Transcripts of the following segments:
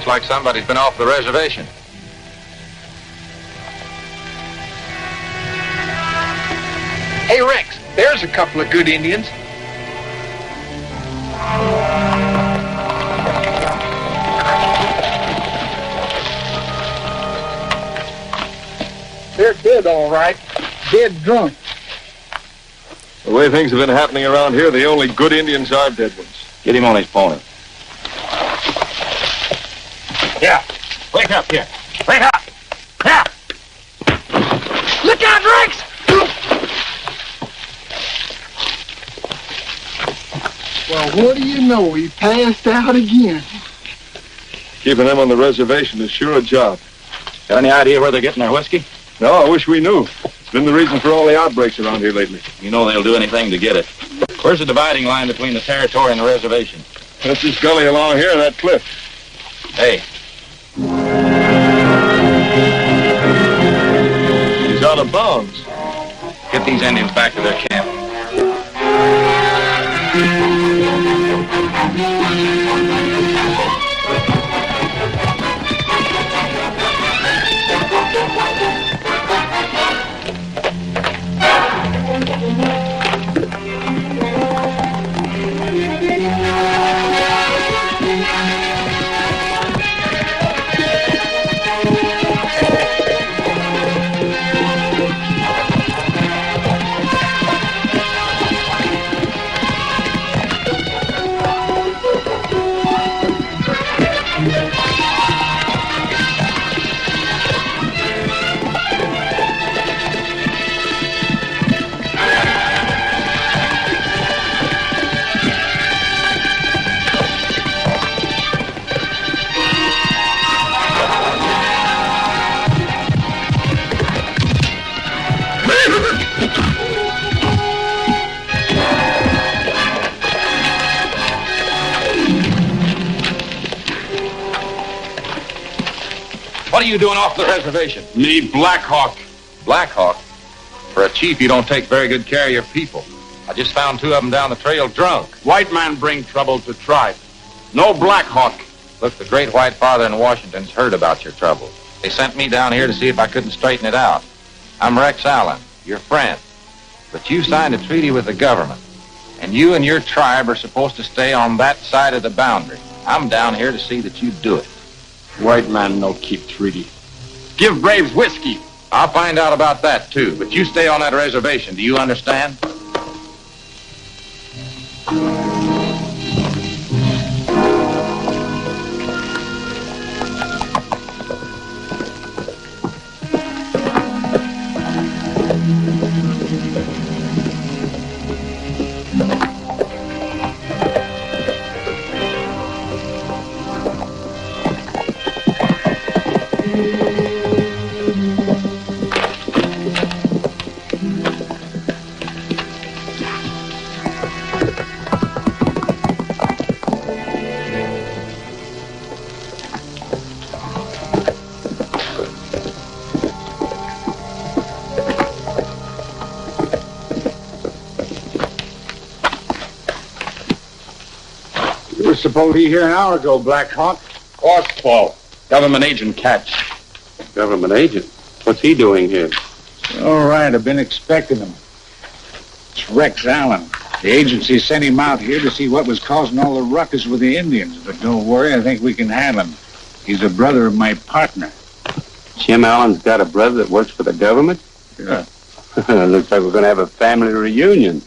like somebody's been off the reservation. Hey, Rex, there's a couple of good Indians. They're dead, all right. Dead drunk. The way things have been happening around here, the only good Indians are dead ones. Get him on his pony. Yeah. Wake up here. Wake up. Yeah. Look out, Rex! Well, what do you know? He passed out again. Keeping them on the reservation is sure a job. Got any idea where they're getting their whiskey? No, I wish we knew. It's been the reason for all the outbreaks around here lately. You know they'll do anything to get it. Where's the dividing line between the territory and the reservation? That's this gully along here and that cliff. Hey. He's out of bounds. Get these Indians back to their camp. What are you doing off the reservation? Me, Black Hawk. Black Hawk? For a chief, you don't take very good care of your people. I just found two of them down the trail drunk. White man bring trouble to tribe. No Black Hawk. Look, the great white father in Washington's heard about your trouble. They sent me down here to see if I couldn't straighten it out. I'm Rex Allen, your friend. But you signed a treaty with the government, and you and your tribe are supposed to stay on that side of the boundary. I'm down here to see that you do it. White man no keep treaty. Give braves whiskey. I'll find out about that, too. But you stay on that reservation. Do you understand? You were supposed to be here an hour ago, Black Hawk. Crossfall. Government agent catch. Government agent? What's he doing here? All right, I've been expecting him. It's Rex Allen. The agency sent him out here to see what was causing all the ruckus with the Indians. But don't worry, I think we can handle him. He's a brother of my partner. Jim Allen's got a brother that works for the government? Yeah. Looks like we're going to have a family reunion.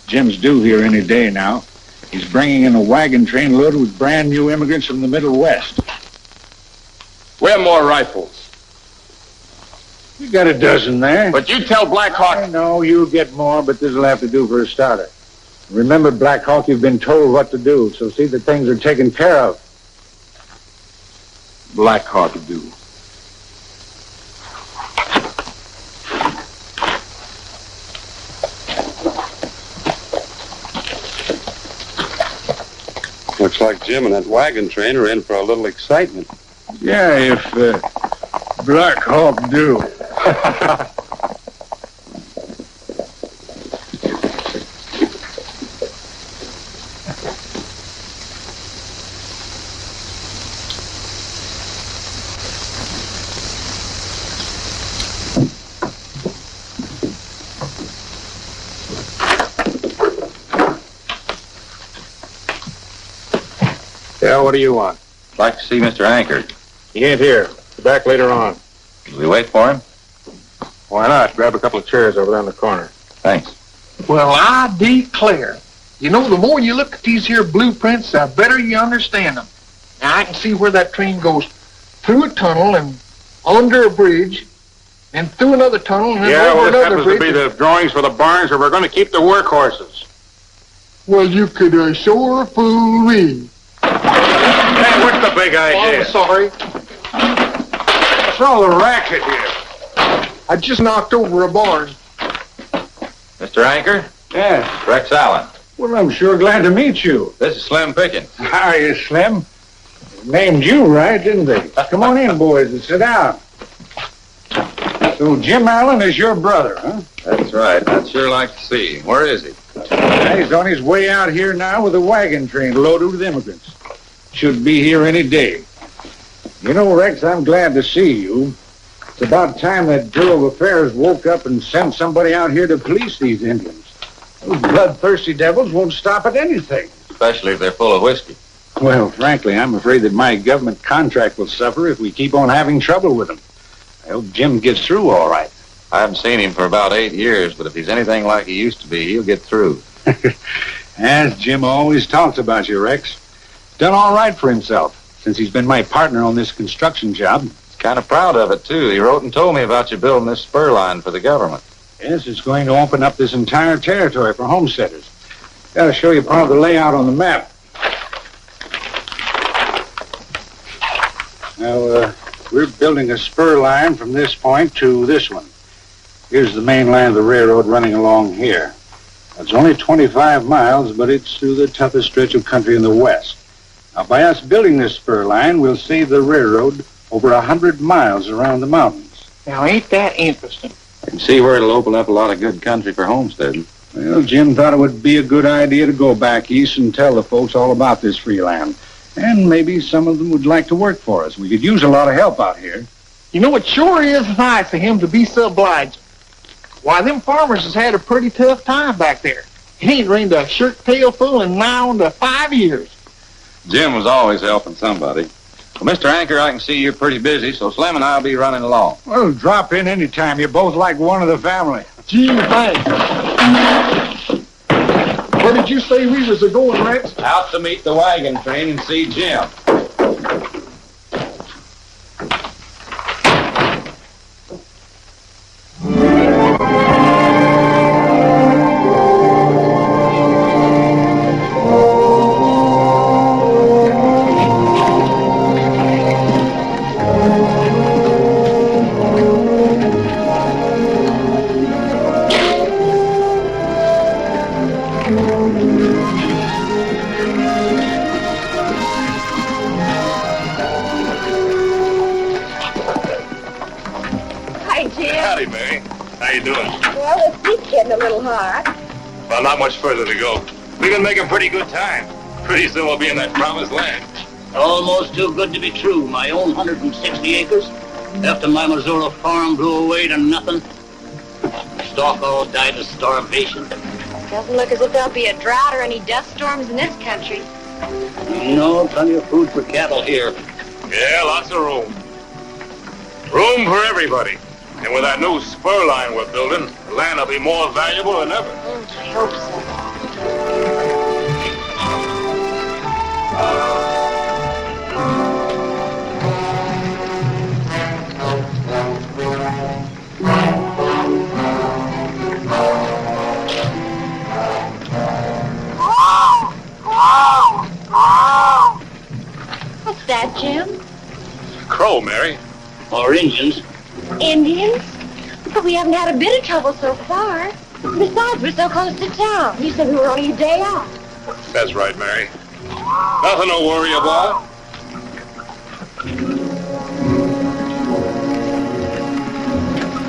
Jim's due here any day now. He's bringing in a wagon train loaded with brand new immigrants from the Middle West. Where more rifles? You got a dozen there. But you tell Black Hawk. I know you'll get more, but this'll have to do for a starter. Remember, Black Hawk, you've been told what to do, so see that things are taken care of. Black Hawk do. Looks like Jim and that wagon train are in for a little excitement. Yeah, if Black Hawk do. what do you want? I'd like to see Mr. Anchor. He ain't here. Be back later on. Will we wait for him? Why not? Grab a couple of chairs over there in the corner. Thanks. Well, I declare. You know, the more you look at these here blueprints, the better you understand them. Now, I can see where that train goes through a tunnel and under a bridge, and through another tunnel and then over another happens bridge. to be the drawings for the barns, or we're going to keep the workhorses. Well, you could sure fool me. Hey, what's the big idea? I'm sorry. What's all the racket here? I just knocked over a barn. Mr. Anchor? Yes. Rex Allen. Well, I'm sure glad to meet you. This is Slim Pickens. How are you, Slim? Named you, right, didn't they? Come on in, boys, and sit down. So Jim Allen is your brother, huh? That's right. I'd sure like to see him. Where is he? He's on his way out here now with a wagon train loaded with immigrants. Should be here any day. You know, Rex, I'm glad to see you. It's about time that Bureau of Affairs woke up and sent somebody out here to police these Indians. Those bloodthirsty devils won't stop at anything. Especially if they're full of whiskey. Well, frankly, I'm afraid that my government contract will suffer if we keep on having trouble with them. I hope Jim gets through all right. I haven't seen him for about 8 years, but if he's anything like he used to be, he'll get through. As Jim always talks about you, Rex. Done all right for himself since he's been my partner on this construction job. He's kind of proud of it, too. He wrote and told me about you building this spur line for the government. Yes, it's going to open up this entire territory for homesteaders. Got to show you part of the layout on the map. Now, we're building a spur line from this point to this one. Here's the main line of the railroad running along here. It's only 25 miles, but it's through the toughest stretch of country in the west. Now, by us building this spur line, we'll save the railroad over 100 miles around the mountains. Now, ain't that interesting? I can see where it'll open up a lot of good country for homesteading. Well, Jim thought it would be a good idea to go back east and tell the folks all about this free land. And maybe some of them would like to work for us. We could use a lot of help out here. You know, it sure is nice of him to be so obliging. Why, them farmers has had a pretty tough time back there. He ain't rained a shirt tail full in now into 5 years. Jim was always helping somebody. Well, Mr. Anchor, I can see you're pretty busy, so Slim and I'll be running along. Well, drop in any time. You're both like one of the family. Gee, thanks. Where did you say we was a-going, Rex? Out to meet the wagon train and see Jim. Howdy, Mary. How you doing? Well, the seat's getting a little hard. Well, not much further to go. We can make a pretty good time. Pretty soon we'll be in that promised land. Almost too good to be true. My own 160 acres. After my Missouri farm blew away to nothing. Stock all died of starvation. Doesn't look as if there'll be a drought or any dust storms in this country. No, plenty of food for cattle here. Yeah, lots of room. Room for everybody. And with that new spur line we're building, the land will be more valuable than ever. I hope so. What's that, Jim? Crow, Mary. Or Indians. Indians? But we haven't had a bit of trouble so far. Besides, we're so close to town. You said we were only a day out. That's right, Mary. Nothing to worry about.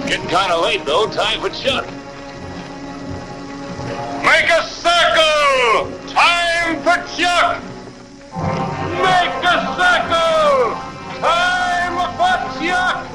Getting kind of late, though. Time for Chuck. Make a circle! Time for Chuck! Make a circle! Time for Chuck!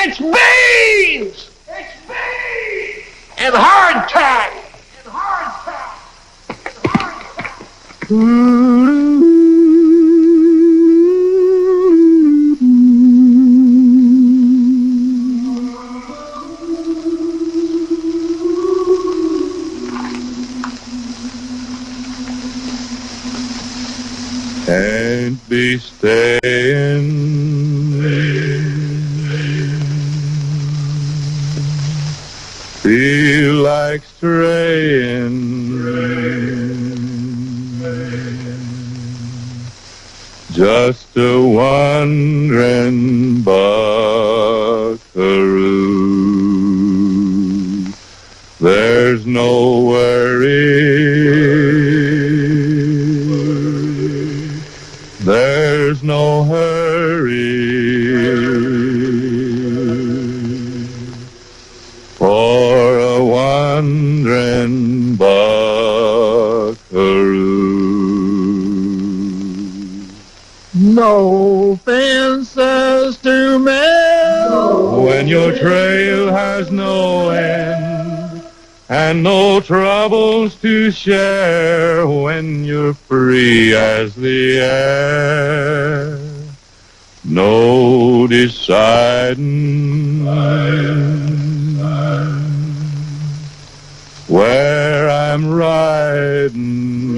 It's beans! It's beans! And hardtack! And hardtack! Can't be staying. Feel like straying. Just a wandering buckaroo. There's no worry. There's no hurry for a wandering buckaroo. No fences to mend When your trail has no end and no troubles to share, when you're free as the air, no deciding where I'm riding,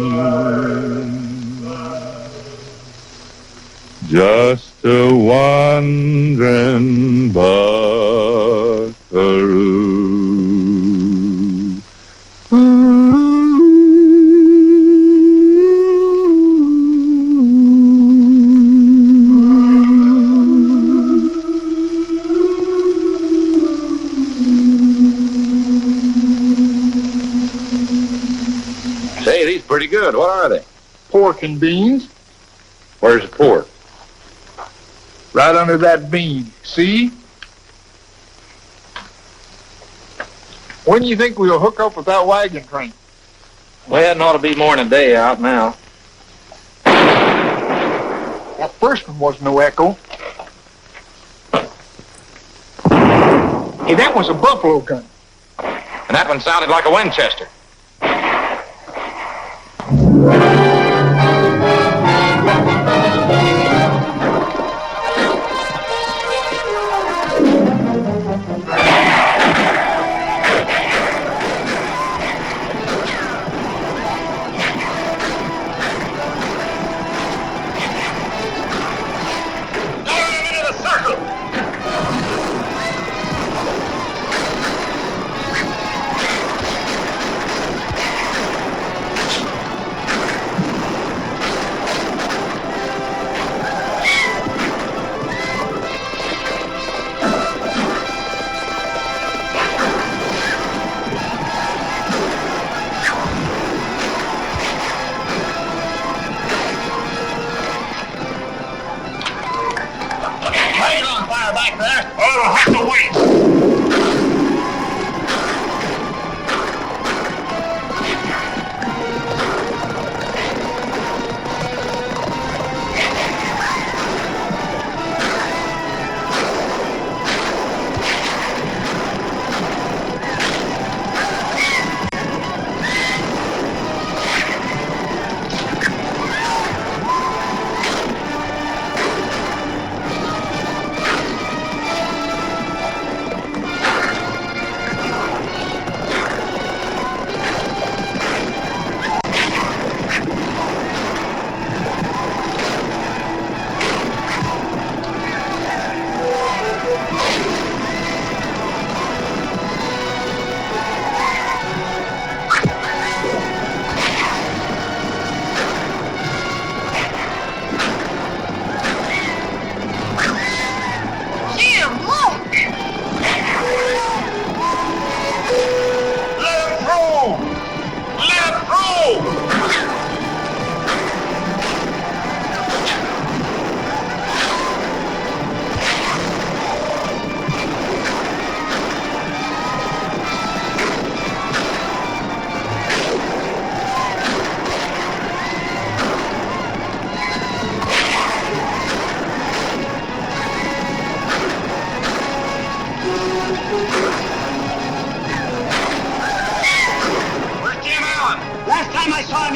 just a wandering buckaroo. Say, these pretty good. What are they? pork and beans. Where's the pork? Right under that bean. See? When do you think we'll hook up with that wagon train? Well, it ought to be more than a day out now. That first one was no echo. Hey, that was a buffalo gun. And that one sounded like a Winchester.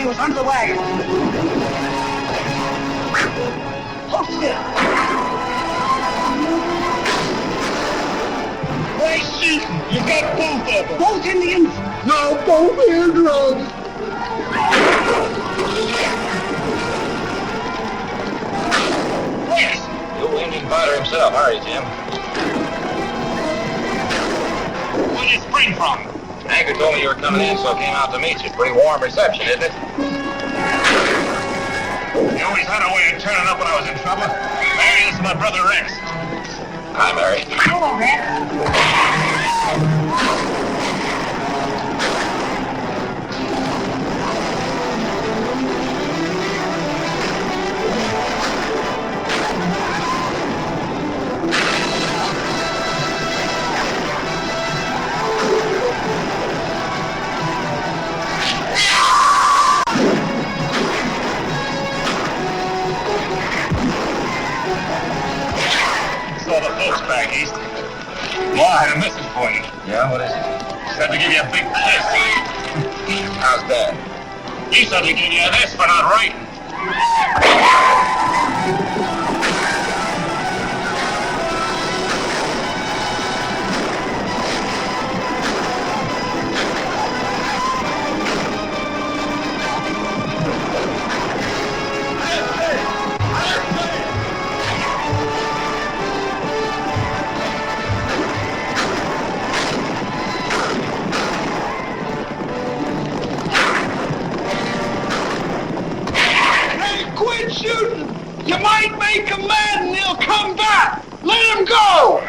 was under the wagon. Hold still. Why shooting? You got both of them. Both Indians? No, both here drugs. Yes. The old Indian fighter himself. Hurry, Jim. Where did it spring from? Anchor told me you were coming in, so I came out to meet you. Pretty warm reception, isn't it? You always had a way of turning up when I was in trouble. Mary, this is my brother Rex. Hi, Mary. Hello, Rex. Saw the folks back east. Ma had a message for you. Yeah, what is it? Said to give you a big kiss. How's that? He said to give you this for not writing. Quit shooting! You might make them mad and they'll come back! Let them go!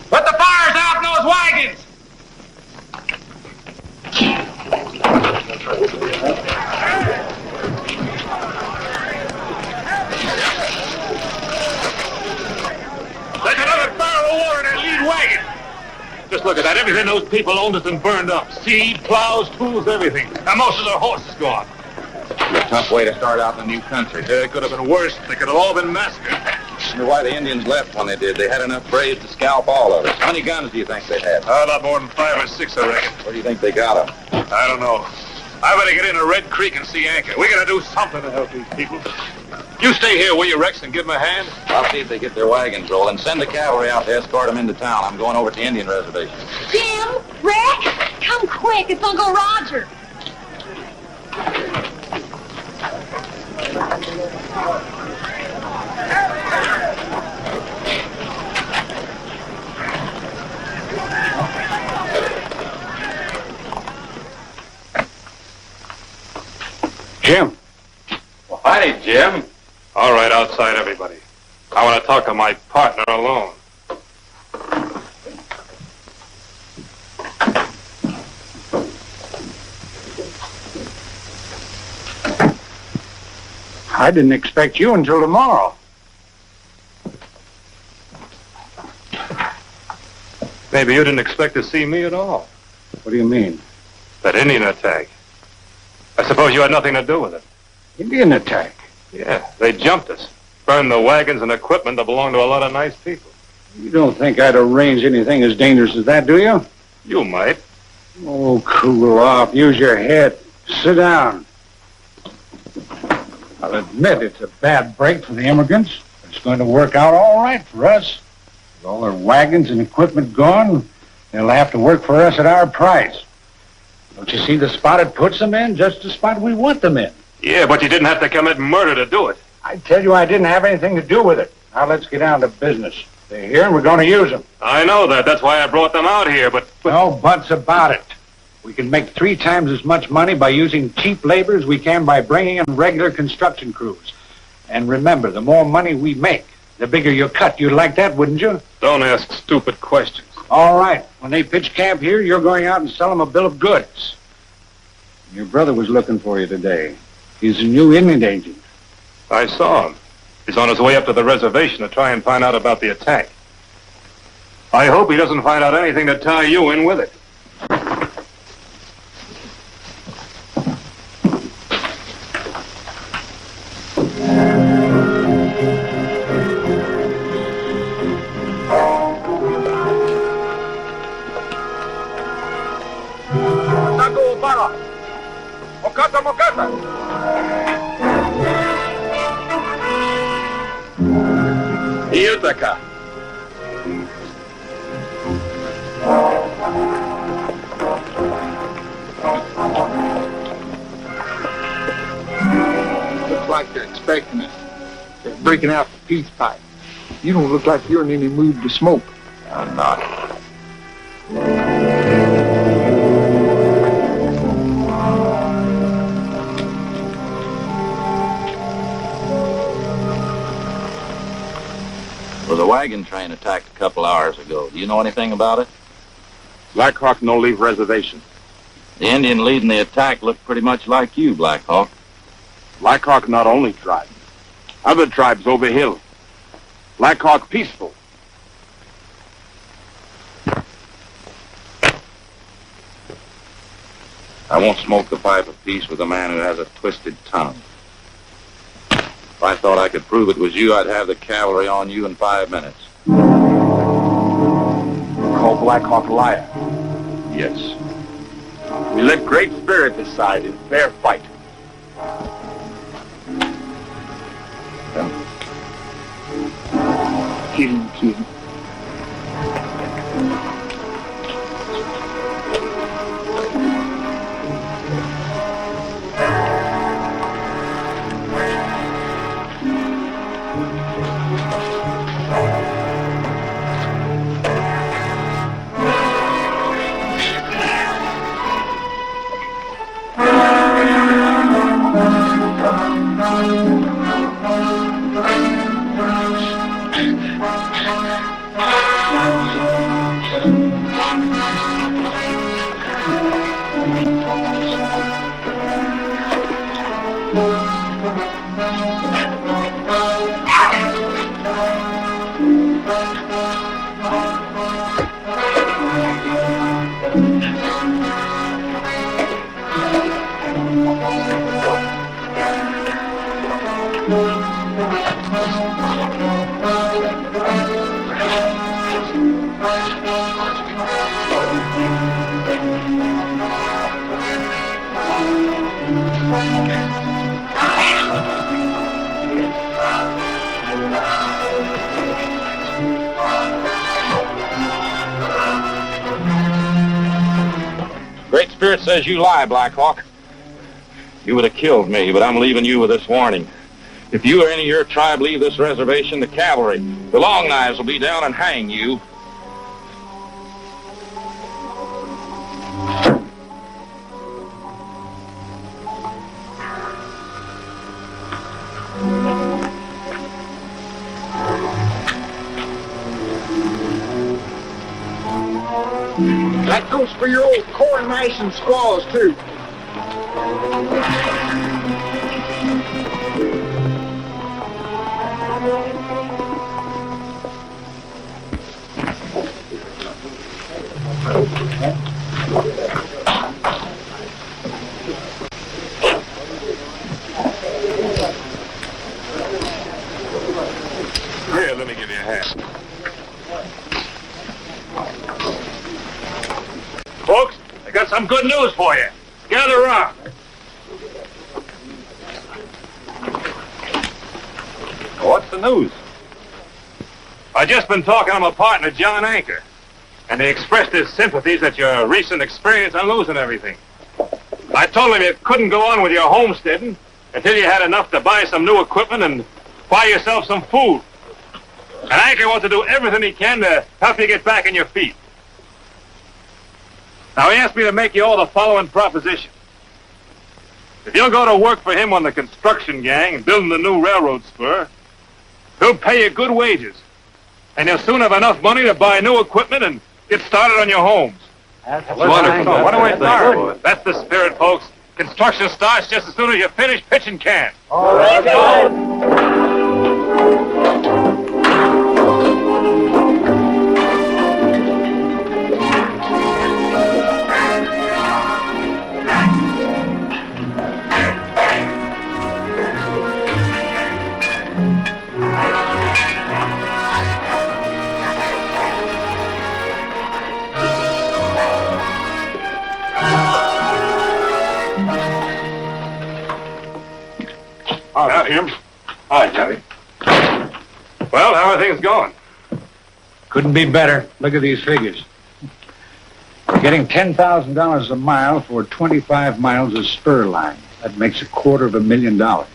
Put the fires out in those wagons! There's another barrel of water in that lead wagon. Just look at that. Everything those people owned has been burned up. Seed, plows, tools, everything. And most of their horses gone. A tough way to start out in a new country. It could have been worse. They could have all been massacred. Wonder why the Indians left when they did. They had enough braves to scalp all of us. How many guns do you think they had? A lot more than 5 or 6, I reckon. Where do you think they got them? I don't know. I better get into Red Creek and see Anchor. We gotta do something to help these people. You stay here, will you, Rex, and give them a hand? I'll see if they get their wagons rolling. Send the cavalry out to escort them into town. I'm going over to the Indian reservation. Jim, Rex, come quick. It's Uncle Roger. Jim. Well, howdy, Jim. All right, outside everybody. I want to talk to my partner alone. I didn't expect you until tomorrow. Maybe you didn't expect to see me at all. What do you mean? That Indian attack. I suppose you had nothing to do with it. Indian attack? Yeah, they jumped us. Burned the wagons and equipment that belonged to a lot of nice people. You don't think I'd arrange anything as dangerous as that, do you? You might. Oh, cool off. Use your head. Sit down. I'll admit it's a bad break for the immigrants. It's going to work out all right for us. With all their wagons and equipment gone, they'll have to work for us at our price. Don't you see the spot it puts them in? Just the spot we want them in. Yeah, but you didn't have to commit murder to do it. I tell you I didn't have anything to do with it. Now let's get down to business. They're here and we're going to use them. I know that. That's why I brought them out here, but... No buts about it. We can make 3 times as much money by using cheap labor as we can by bringing in regular construction crews. And remember, the more money we make, the bigger your cut. You'd like that, wouldn't you? Don't ask stupid questions. All right. When they pitch camp here, you're going out and sell them a bill of goods. Your brother was looking for you today. He's a new Indian agent. I saw him. He's on his way up to the reservation to try and find out about the attack. I hope he doesn't find out anything to tie you in with it. Iyutaka. Looks like they're expecting us. They're breaking out the peace pipe. You don't look like you're in any mood to smoke. I'm not. There was a wagon train attacked a couple hours ago. Do you know anything about it? Black Hawk no leave reservation. The Indian leading the attack looked pretty much like you, Black Hawk. Black Hawk not only tribe. Other tribes over hill. Black Hawk peaceful. I won't smoke the pipe of peace with a man who has a twisted tongue. If I thought I could prove it was you, I'd have the cavalry on you in 5 minutes. Call Black Hawk liar. Yes. We let Great Spirit decide in fair fight. Kill him, kid. Great Spirit says you lie, Black Hawk. You would have killed me, but I'm leaving you with this warning. If you or any of your tribe leave this reservation, the cavalry, the long knives will be down and hang you. That goes for your old corn mice and squaws, too. Here, let me give you a hand. Folks, I got some good news for you. Gather around. What's the news? I just been talking to my partner, John Anchor, and he expressed his sympathies at your recent experience on losing everything. I told him you couldn't go on with your homesteading until you had enough to buy some new equipment and buy yourself some food. And Anchor wants to do everything he can to help you get back on your feet. Now, he asked me to make you all the following proposition. If you'll go to work for him on the construction gang building the new railroad spur, he'll pay you good wages. And you'll soon have enough money to buy new equipment and get started on your homes. That's wonderful. What do we start? That's the spirit, folks. Construction starts just as soon as you finish pitching can. All right, Hi, Jim. Hi, Johnny. Well, how are things going? Couldn't be better. Look at these figures. We're getting $10,000 a mile for 25 miles of spur line. That makes $250,000.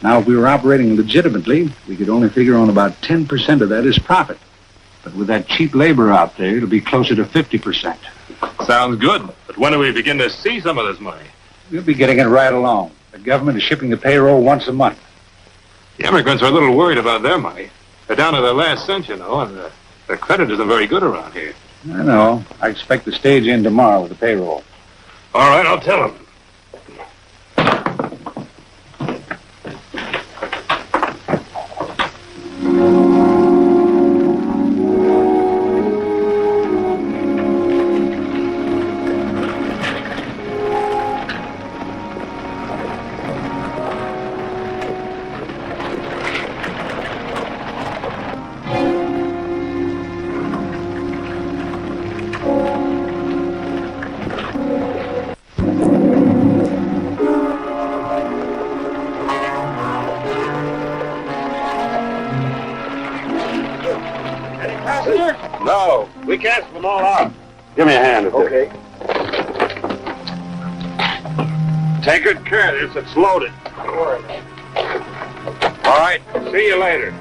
Now, if we were operating legitimately, we could only figure on about 10% of that as profit. But with that cheap labor out there, it'll be closer to 50%. Sounds good. But when do we begin to see some of this money? We'll be getting it right along. The government is shipping the payroll once a month. The immigrants are a little worried about their money. They're down to their last cent, you know, and their credit isn't very good around here. I know. I expect the stage in tomorrow with the payroll. All right, I'll tell them. No, we canceled them all out. Give me a hand. Okay. Take good care of this. It's loaded. Don't worry. All right. See you later.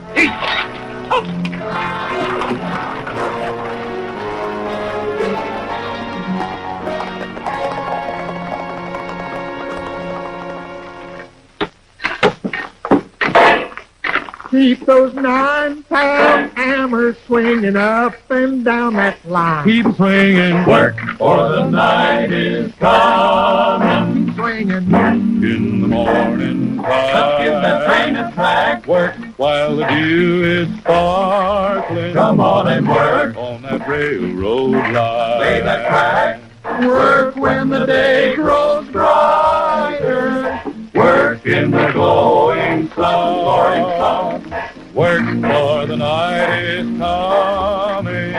Keep those 9-pound hammers swinging up and down that line. Keep swinging. Work for the night is coming. Keep swinging. In the morning time. Let's get that train a track. Work while the dew is sparkling. Come on and work. On that railroad line. Lay that track. Work when the day grows brighter. Work in the glowing sun. Work for the night is coming.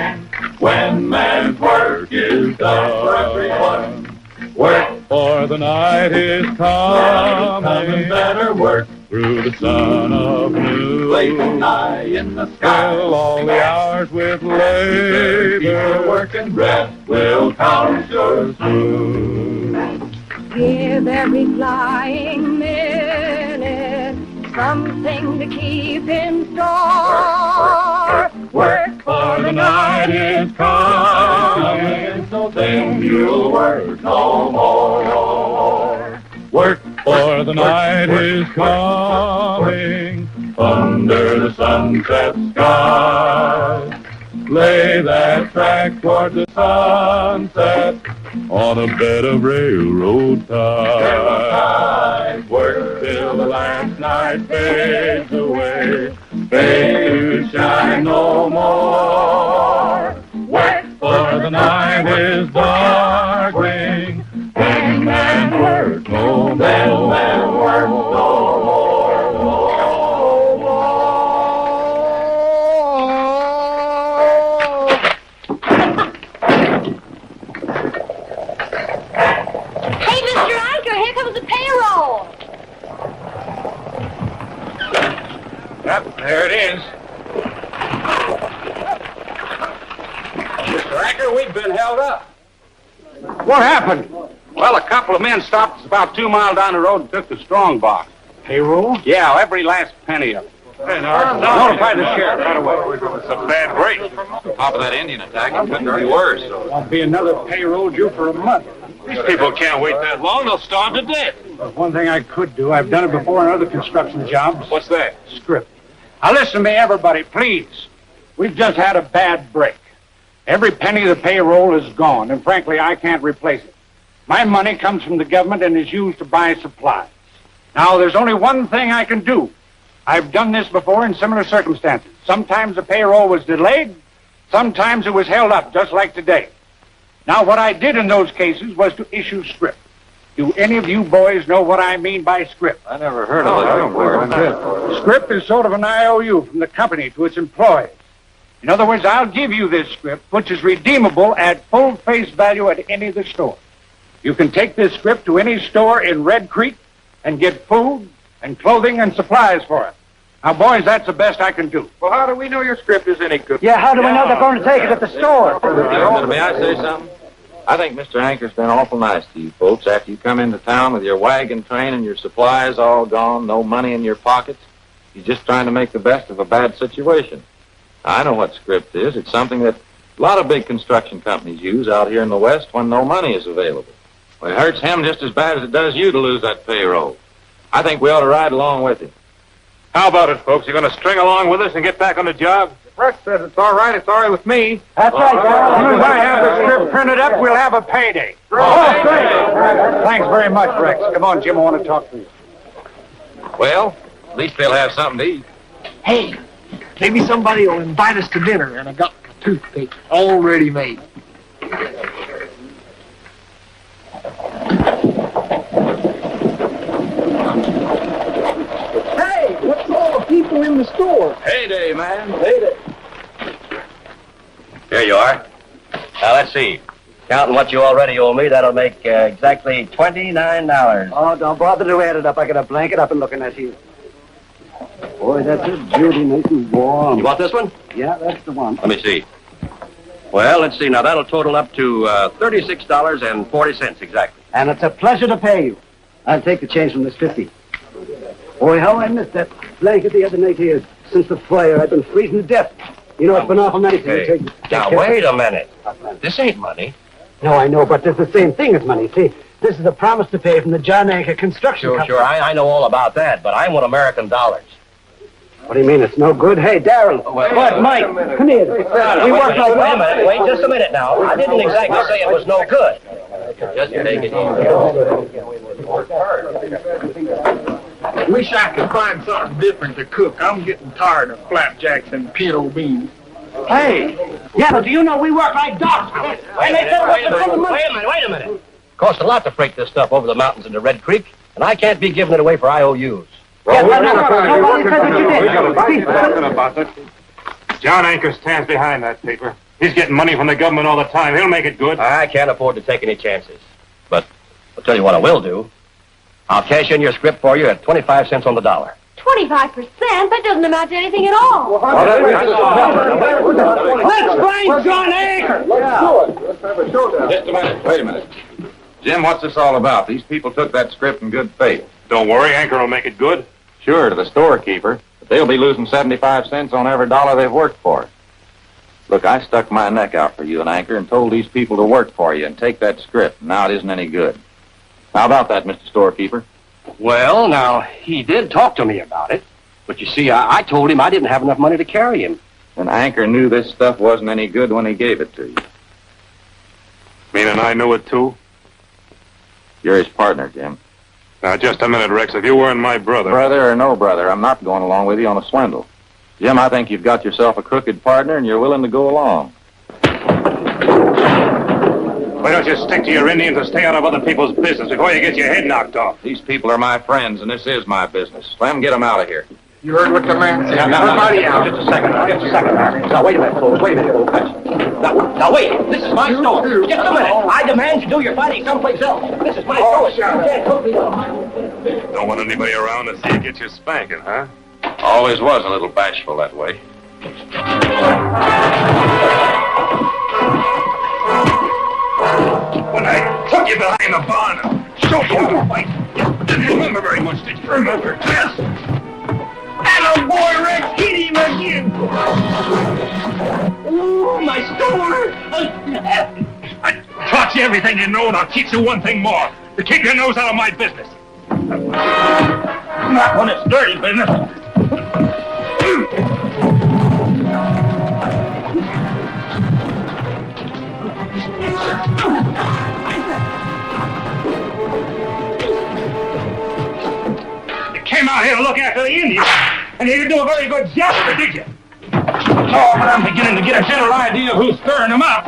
When man's work is done for everyone. Work for the night is coming. Better work Through the sun of noon. blazing high in the sky. Fill all the hours with Keep your labor. work and rest will count yours soon. Give every flying minute something to keep in store. Work For the night is coming. So then you'll work no more. Work for the night is coming. Under the sunset sky. Lay that track toward the sunset on a bed of railroad ties. Work till the last night fades away, fade to shine no more. Work for the night is darkening, then man work no more. Hey, Mr. Anchor, here comes the payroll. Yep, there it is. Mr. Anchor, we've been held up. What happened? Well, a couple of men stopped us about 2 miles down the road and took the strong box. Payroll? Yeah, every last penny of it. Notify the sheriff right away. It's a bad break. On top of that Indian attack, it couldn't be worse. Won't be another payroll due for a month. These people can't wait that long. They'll starve to death. There's one thing I could do. I've done it before on other construction jobs. What's that? Script. Now listen to me, everybody, please. We've just had a bad break. Every penny of the payroll is gone, and frankly, I can't replace it. My money comes from the government and is used to buy supplies. Now, there's only one thing I can do. I've done this before in similar circumstances. Sometimes the payroll was delayed, sometimes it was held up, just like today. Now, what I did in those cases was to issue script. Do any of you boys know what I mean by script? I never heard of it. Script is sort of an IOU from the company to its employees. In other words, I'll give you this script, which is redeemable at full face value at any of the stores. You can take this script to any store in Red Creek and get food and clothing and supplies for it. Now, boys, that's the best I can do. Well, how do we know your script is any good? Yeah, how do we know they're going to take it at the store? May I say something? I think Mr. Anker's been awful nice to you folks after you come into town with your wagon train and your supplies all gone, no money in your pockets. He's just trying to make the best of a bad situation. I know what script is. It's something that a lot of big construction companies use out here in the West when no money is available. Well, it hurts him just as bad as it does you to lose that payroll. I think we ought to ride along with him. How about it, folks? You going to string along with us and get back on the job? If Rex says it's all right with me. That's right, As soon as Darrell. I have the script printed up, we'll have a payday. Oh, great. Thanks very much, Rex. Come on, Jim, I want to talk to you. Well, at least they'll have something to eat. Hey, maybe somebody will invite us to dinner, and I got a toothpick already made. Hey, what's all the people in the store? Heyday, man. Heyday. Here you are. Now, let's see. Counting what you already owe me, that'll make exactly $29. Oh, don't bother to add it up. I got a blanket up and looking at you. Boy, that's a beauty, nice and warm. You want this one? Yeah, that's the one. Let me see. Well, let's see. Now, that'll total up to $36.40 exactly. And it's a pleasure to pay you. I'll take the change from this 50. Boy, how I missed that blanket the other night here. Since the fire, I've been freezing to death. You know, it's been awful nice. Hey, now, wait a minute. This ain't money. No, I know, but it's the same thing as money. See, this is a promise to pay from the John Anker Construction Company. Sure, I know all about that, but I want American dollars. What do you mean, it's no good? Hey, Darrell. What, Mike? Come here. We work like... Wait a minute. Wait just a minute now. I didn't exactly say it was no good. Just take it easy. Wish I could find something different to cook. I'm getting tired of flapjacks and pinto beans. Hey, yeah, but do you know we work like dogs? Wait a minute. Costs a lot to freight this stuff over the mountains into Red Creek, and I can't be giving it away for IOUs. Yeah, nobody said what you did. About that. John Anker stands behind that paper. He's getting money from the government all the time. He'll make it good. I can't afford to take any chances. But I'll tell you what I will do. I'll cash in your script for you at 25 cents on the dollar. 25%? That doesn't amount to anything at all. Let's find John Anker. Just a minute. Wait a minute. Jim, what's this all about? These people took that script in good faith. Don't worry, Anker will make it good. Sure, to the storekeeper, but they'll be losing 75 cents on every dollar they've worked for. Look, I stuck my neck out for you and Anker and told these people to work for you and take that script. Now it isn't any good. How about that, Mr. Storekeeper? Well, now, he did talk to me about it. But you see, I told him I didn't have enough money to carry him. And Anker knew this stuff wasn't any good when he gave it to you. Meaning I knew it too? You're his partner, Jim. Now, just a minute, Rex. If you weren't my brother... Brother or no brother, I'm not going along with you on a swindle. Jim, I think you've got yourself a crooked partner and you're willing to go along. Why don't you stick to your Indians and stay out of other people's business before you get your head knocked off? These people are my friends, and this is my business. Let them get them out of here. You heard what the man said. Everybody out. Just a second. Now, wait a minute, folks. Now, wait. This is my store. Just a minute. I demand you do your fighting someplace else. This is my store. You can't put me on. Don't want anybody around to see you get your spanking, huh? Always was a little bashful that way. When I took you behind the barn and showed you how to fight, you didn't remember very much, did you? Remember? Yes. And a boy Rex hit him again. Oh, my store. I taught you everything you know, and I'll teach you one thing more. To keep your nose out of my business. Not when it's dirty business. You came out here to look after the Indians, and you didn't do a very good job of it, did you? Oh, but I'm beginning to get a general idea of who's stirring them up.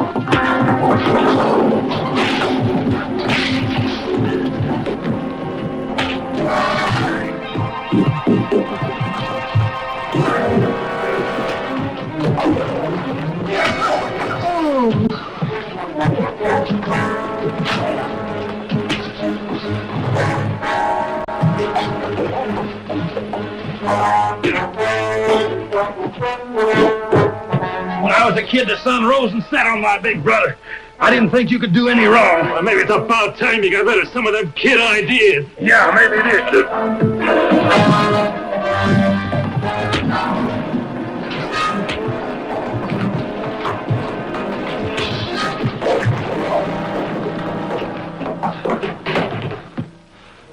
When I was a kid, the sun rose and set on my big brother. I didn't think you could do any wrong. Well, maybe it's about time you got rid of some of them kid ideas. Yeah, maybe it is.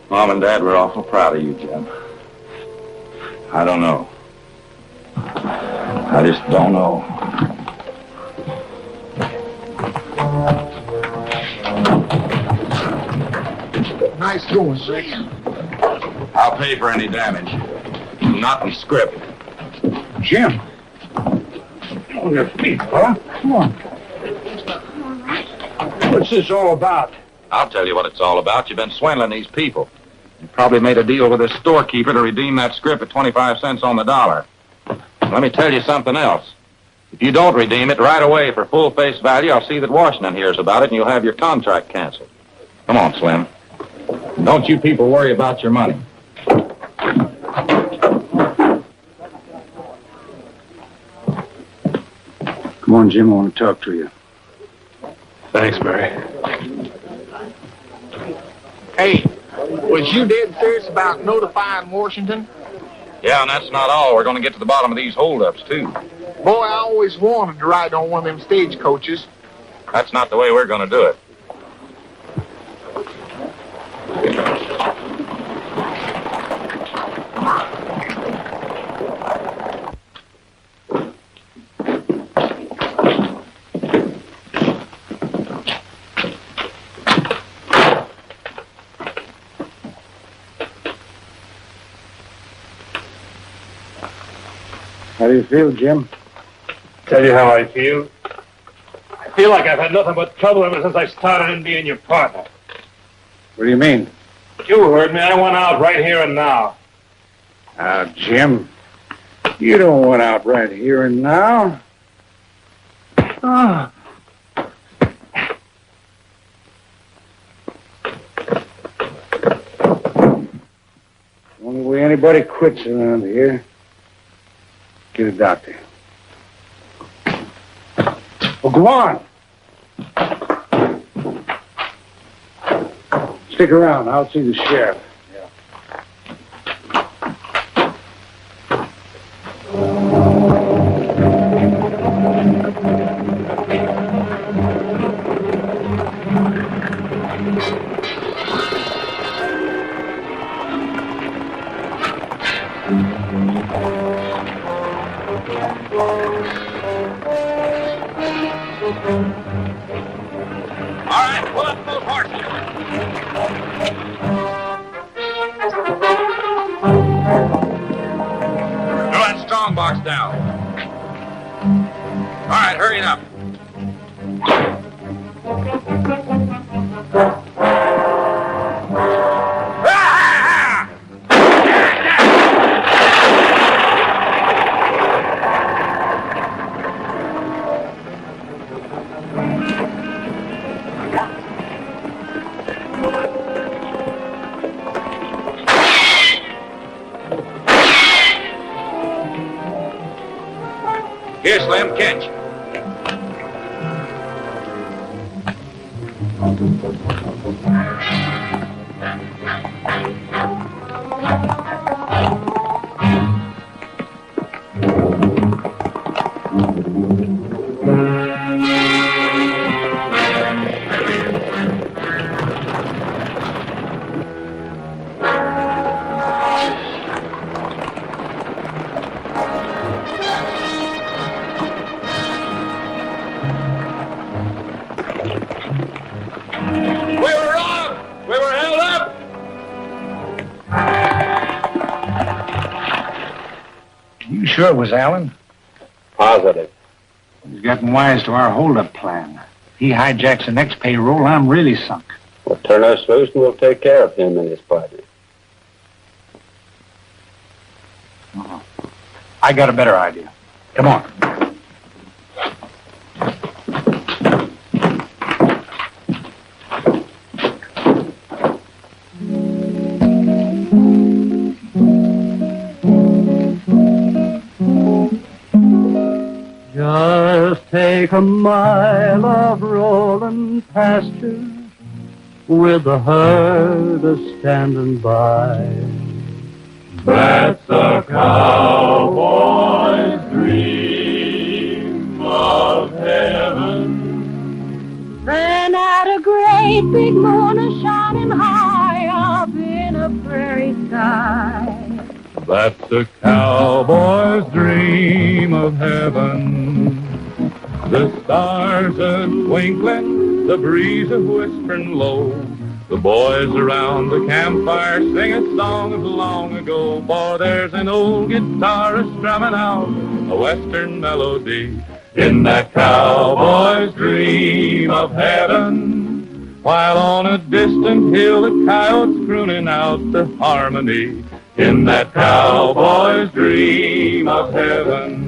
Mom and Dad were awful proud of you, Jim. I don't know. I just don't know. Nice going, Rick. I'll pay for any damage. Not in script. Jim. On your feet, fella. Come on. What's this all about? I'll tell you what it's all about. You've been swindling these people. You probably made a deal with this storekeeper to redeem that script at 25 cents on the dollar. Let me tell you something else. If you don't redeem it right away for full face value, I'll see that Washington hears about it and you'll have your contract canceled. Come on, Slim. Don't you people worry about your money. Come on, Jim. I want to talk to you. Thanks, Barry. Hey, was you dead serious about notifying Washington? Yeah, and that's not all. We're going to get to the bottom of these holdups, too. Boy, I always wanted to ride on one of them stagecoaches. That's not the way we're going to do it. How do you feel, Jim? Tell you how I feel? I feel like I've had nothing but trouble ever since I started in being your partner. What do you mean? You heard me. I want out right here and now. Jim, you don't want out right here and now. Ah. Only way anybody quits around here. Get a doctor. Well, go on. Stick around. I'll see the sheriff. All right, pull up those horses. Throw that strong box down. All right, hurry it up. Here, Slim, catch. You sure it was Allen? Positive. He's gotten wise to our hold-up plan. He hijacks the next payroll, I'm really sunk. Well, turn us loose and we'll take care of him and his partner. I got a better idea. Come on. make a mile of rolling pastures with the herd a-standing by. That's a cowboy's dream of heaven. Then at a great big moon a-shining high up in a prairie sky. That's a cowboy's dream of heaven. The stars a-twinkling, the breeze a-whispering low. The boys around the campfire sing a song of long ago. For there's an old guitar strumming out a western melody in that cowboy's dream of heaven. While on a distant hill the coyotes crooning out the harmony in that cowboy's dream of heaven.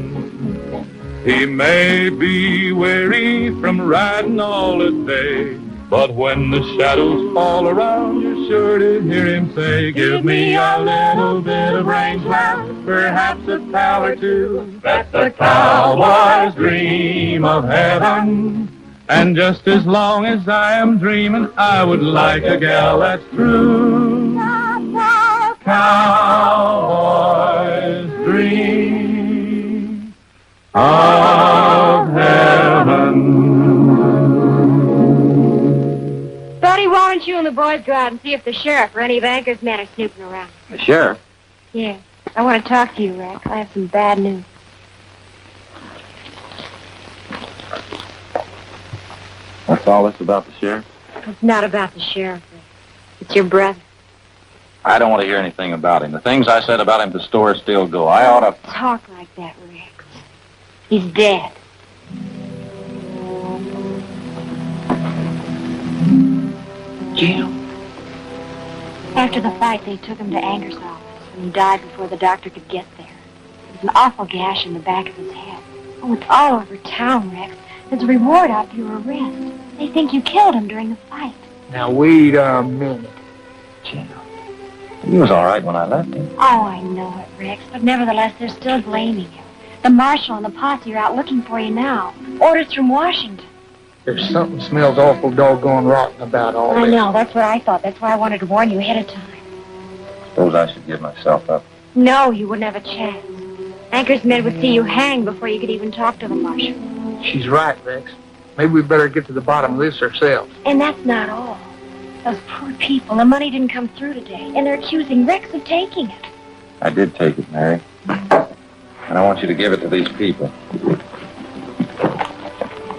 He may be weary from riding all the day, but when the shadows fall around, you're sure to hear him say, give me a little bit of rangeland, perhaps a pal or two. That's the cowboy's dream of heaven. And just as long as I am dreaming, I would like a gal that's true. Cowboy's dream of heaven. Buddy, why don't you and the boys go out and see if the sheriff or any of Anchor's men are snooping around? The sheriff? Yeah. I want to talk to you, Rex. I have some bad news. What's all this about the sheriff? It's not about the sheriff, Rex. It's your brother. I don't want to hear anything about him. The things I said about him at the store still go. I ought to... Talk like that, Rex. He's dead. Jim? After the fight, they took him to Anchor's office, and he died before the doctor could get there. There was an awful gash in the back of his head. Oh, it's all over town, Rex. There's a reward out for your arrest. They think you killed him during the fight. Now, wait a minute. Jim, he was all right when I left him. Oh, I know it, Rex, but nevertheless, they're still blaming you. The marshal and the posse are out looking for you now. Orders from Washington. There's something smells awful doggone rotten about all I this. know, that's what I thought. That's why I wanted to warn you ahead of time. Suppose I should give myself up. No, you wouldn't have a chance. Anchor's men would see you hanged before you could even talk to the marshal. She's right, Rex. Maybe we better get to the bottom of this ourselves. And that's not all. Those poor people, the money didn't come through today, and they're accusing Rex of taking it. I did take it, Mary. And I want you to give it to these people.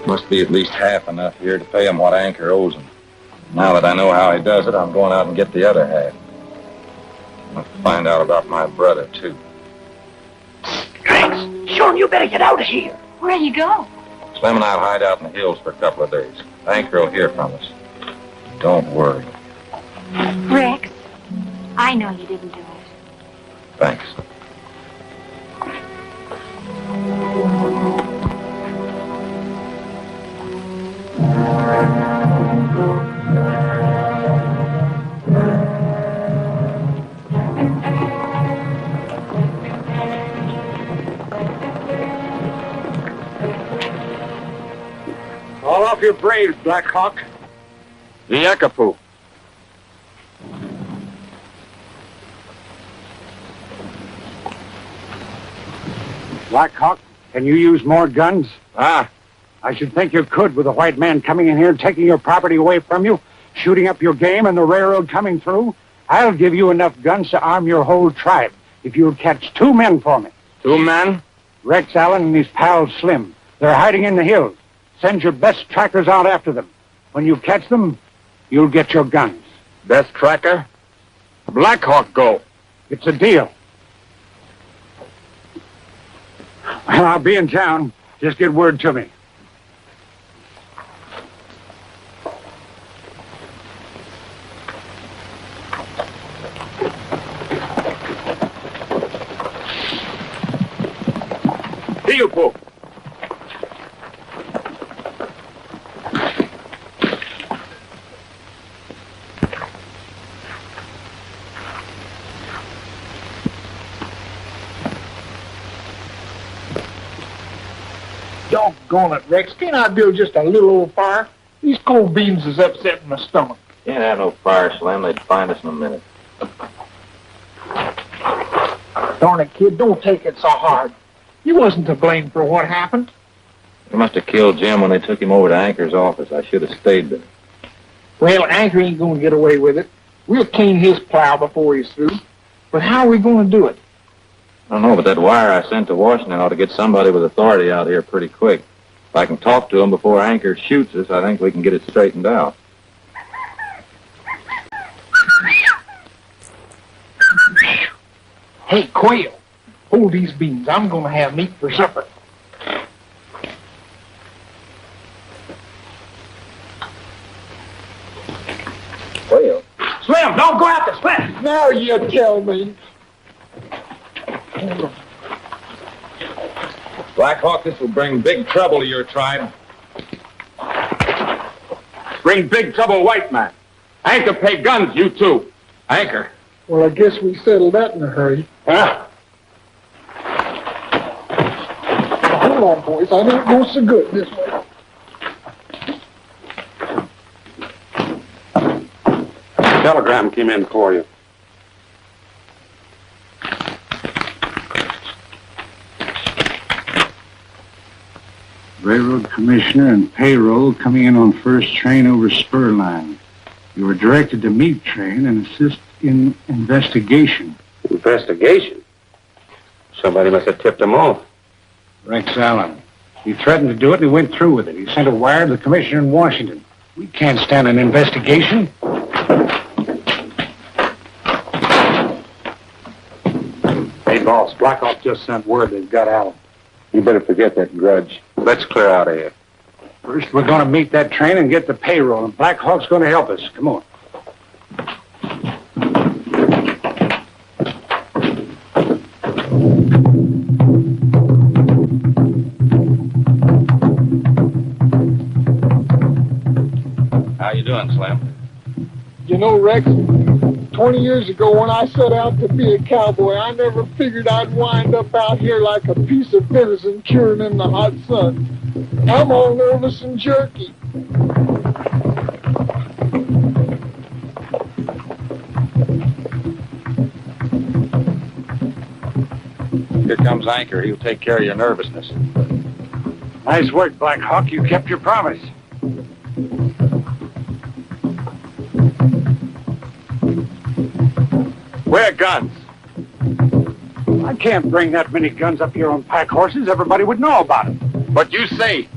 Must be at least half enough here to pay him what Anchor owes him. Now that I know how he does it, I'm going out and get the other half. I'll find out about my brother, too. Rex, Sean, you better get out of here. Where'll you go? Slim and I'll hide out in the hills for a couple of days. Anchor will hear from us. Don't worry. Rex, I know you didn't do it. Thanks. All off your braves, Black Hawk. The Ekapoo. Black Hawk, can you use more guns? Ah, I should think you could with a white man coming in here and taking your property away from you, shooting up your game and the railroad coming through. I'll give you enough guns to arm your whole tribe if you'll catch 2 men for me. 2 men? Rex Allen and his pal Slim. They're hiding in the hills. Send your best trackers out after them. When you catch them, you'll get your guns. Best tracker? Black Hawk go. It's a deal. Well, I'll be in town. Just get word to me. Here you, Pooh. Doggone it, Rex. Can't I build just a little old fire? These cold beans is upsetting my stomach. Can't have no fire, Slim. They'd find us in a minute. Darn it, kid, don't take it so hard. You wasn't to blame for what happened. They must have killed Jim when they took him over to Anchor's office. I should have stayed there. Well, Anchor ain't gonna get away with it. We'll clean his plow before he's through. But how are we gonna do it? I don't know, but that wire I sent to Washington ought to get somebody with authority out here pretty quick. If I can talk to him before Anchor shoots us, I think we can get it straightened out. Hey, Quail, hold these beans. I'm gonna have meat for supper. Well, Slim, don't go out there, Slim! Now you tell me. Black Hawk, this will bring big trouble to your tribe. Bring big trouble, white man. Anchor pay guns, you too. Anchor? Well, I guess we settled that in a hurry. Huh? Now, hold on, boys. I don't go so good this way. Telegram came in for you. Railroad commissioner and payroll coming in on first train over spur line. You were directed to meet train and assist in investigation. Investigation? Somebody must have tipped him off. Rex Allen. He threatened to do it and he went through with it. He sent a wire to the commissioner in Washington. We can't stand an investigation. Hey, boss, Blackhawk just sent word they've got Allen. You better forget that grudge. Let's clear out of here. First, we're going to meet that train and get the payroll, and Black Hawk's going to help us. Come on. How you doing, Slim? You know, Rex, 20 years ago when I set out to be a cowboy, I never figured I'd wind up out here like a piece of venison curing in the hot sun. I'm all nervous and jerky. Here comes Anchor. He'll take care of your nervousness. Nice work, Black Hawk. You kept your promise. Where guns? I can't bring that many guns up here on pack horses. Everybody would know about it. But you say,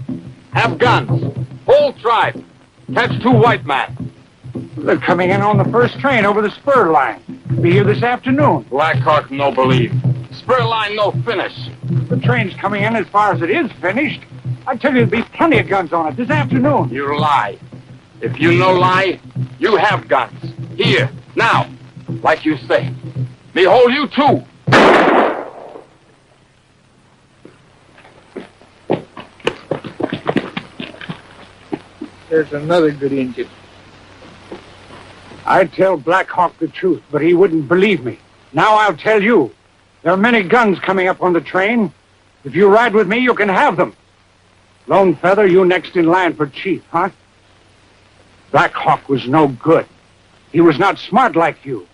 have guns. Whole tribe. Catch 2 white men. They're coming in on the first train over the spur line. Be here this afternoon. Black Hawk no believe. Spur line no finish. The train's coming in as far as it is finished. I tell you, there'll be plenty of guns on it this afternoon. You lie. If you no lie, you have guns. Here, now, like you say. Me hold you too. There's another good Indian. I'd tell Black Hawk the truth, but he wouldn't believe me. Now I'll tell you. There are many guns coming up on the train. If you ride with me, you can have them. Lone Feather, you next in line for chief, huh? Black Hawk was no good. He was not smart like you.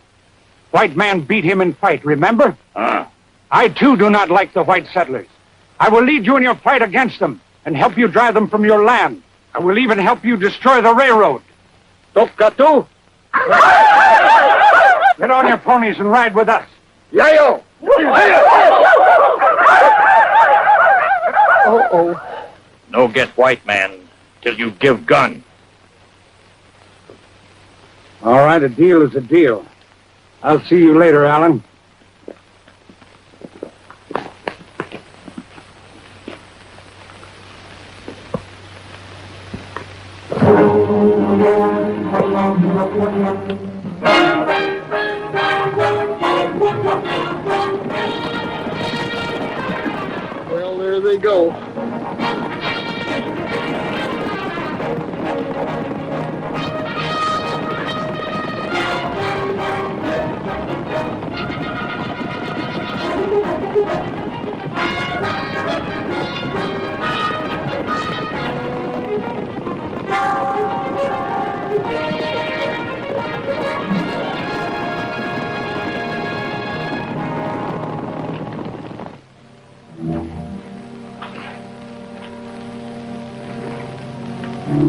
White man beat him in fight, remember? I, too, do not like the white settlers. I will lead you in your fight against them and help you drive them from your land. I will even help you destroy the railroad. Tokatu! Get on your ponies and ride with us. Yayo! Uh-oh. No get white man till you give gun. All right, a deal is a deal. I'll see you later, Alan. Well, there they go. Let's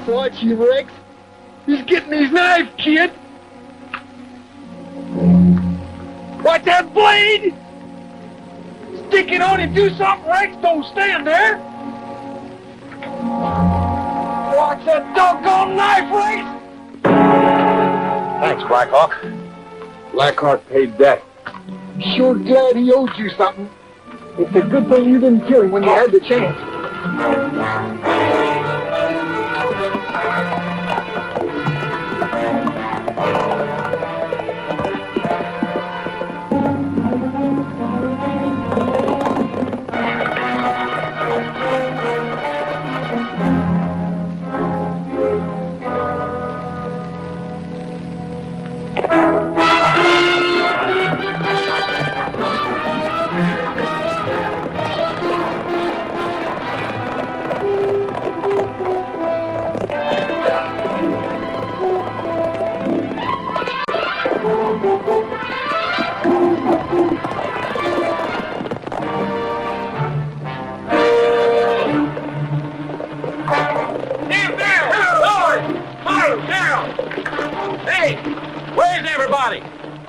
watch you, Rex. He's getting his knife, kid. Watch that blade! Stick it on him, do something, Rex. Don't stand there. Watch that doggone knife, Rex! Thanks, Blackhawk. Blackhawk paid debt. Sure glad he owed you something. It's a good thing you didn't kill him when you had the chance.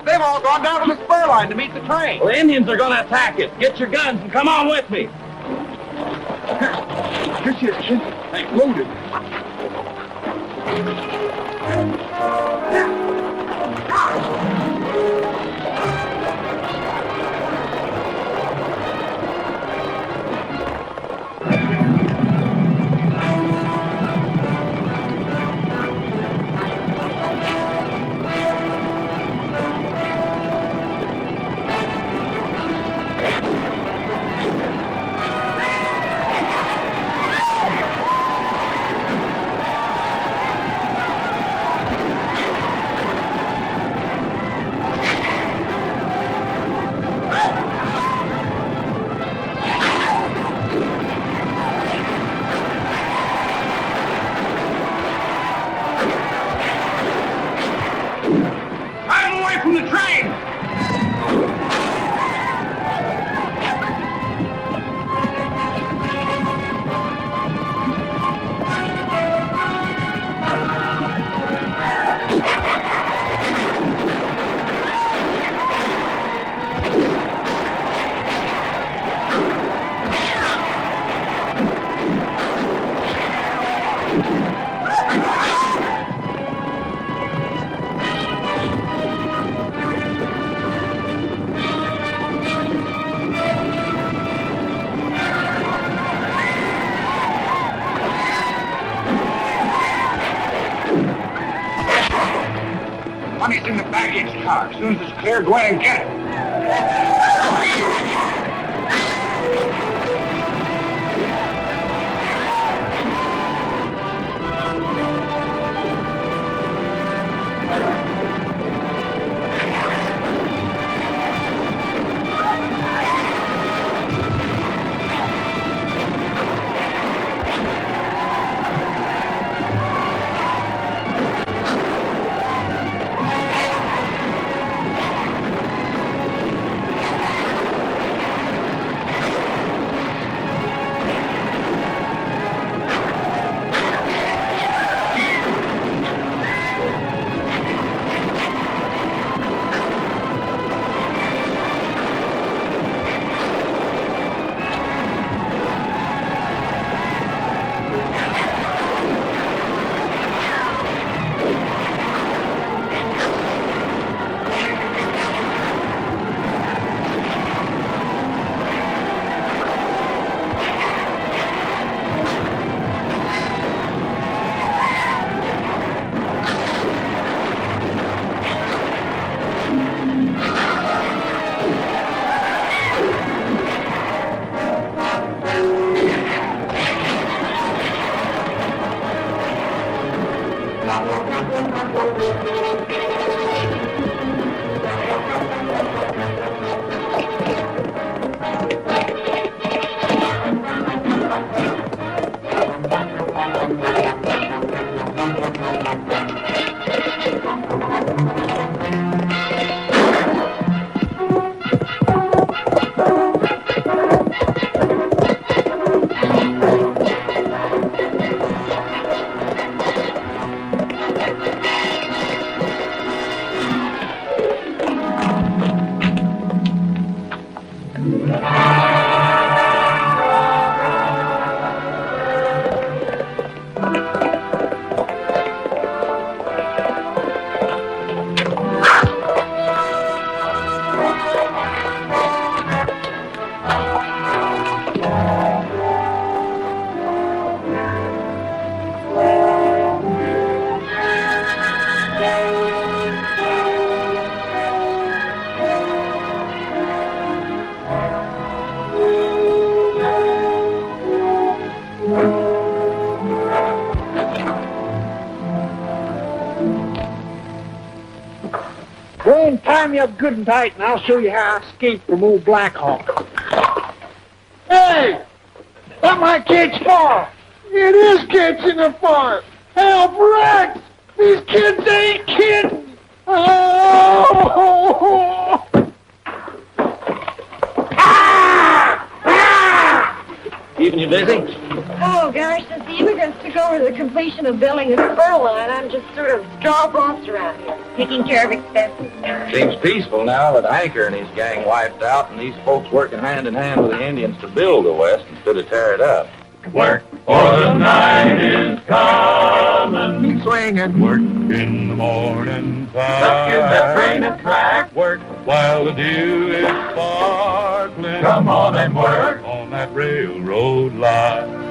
They've all gone down to the spur line to meet the train. Well, the Indians are going to attack it. Get your guns and come on with me. This here, kid. Thanks, loaded. Money's in the baggage car. As soon as it's clear, go in and get it. Go and tie me up good and tight, and I'll show you how I escaped from old Black Hawk. Hey! That might catch fire! It is catching a fire! Help, Rex! These kids ain't kidding! Oh! Keeping you busy? Oh, gosh, since the immigrants took over the completion of building this OVERLAND, I'm just sort of straw boss around here, taking care of expenses. Seems peaceful now that Anchor and his gang wiped out and these folks working hand in hand with the Indians to build the West instead of tear it up. Work, for the night is coming. Keep swinging. Work in the morning Stuck in that train time. and track. Work while the dew is sparkling. Come on and work. On that railroad line.